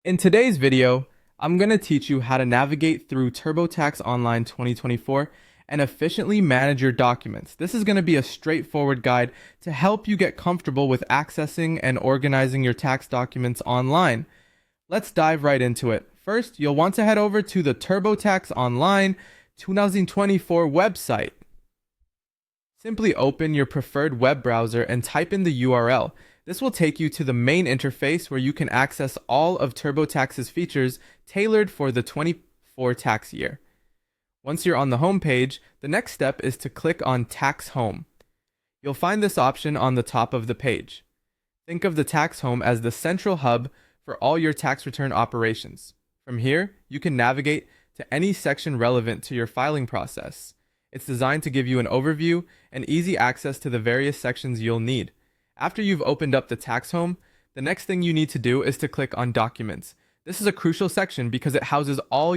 In today's video, I'm going to teach you how to navigate through TurboTax Online 2024 and efficiently manage your documents. This is going to be a straightforward guide to help you get comfortable with accessing and organizing your tax documents online. Let's dive right into it. First, you'll want to head over to the TurboTax Online 2024 website. Simply open your preferred web browser and type in the URL. This will take you to the main interface where you can access all of TurboTax's features tailored for the 24 tax year. Once you're on the home page, the next step is to click on Tax Home. You'll find this option on the top of the page. Think of the Tax Home as the central hub for all your tax return operations. From here, you can navigate to any section relevant to your filing process. It's designed to give you an overview and easy access to the various sections you'll need. After you've opened up the Tax Home, the next thing you need to do is to click on Documents. This is a crucial section because it houses all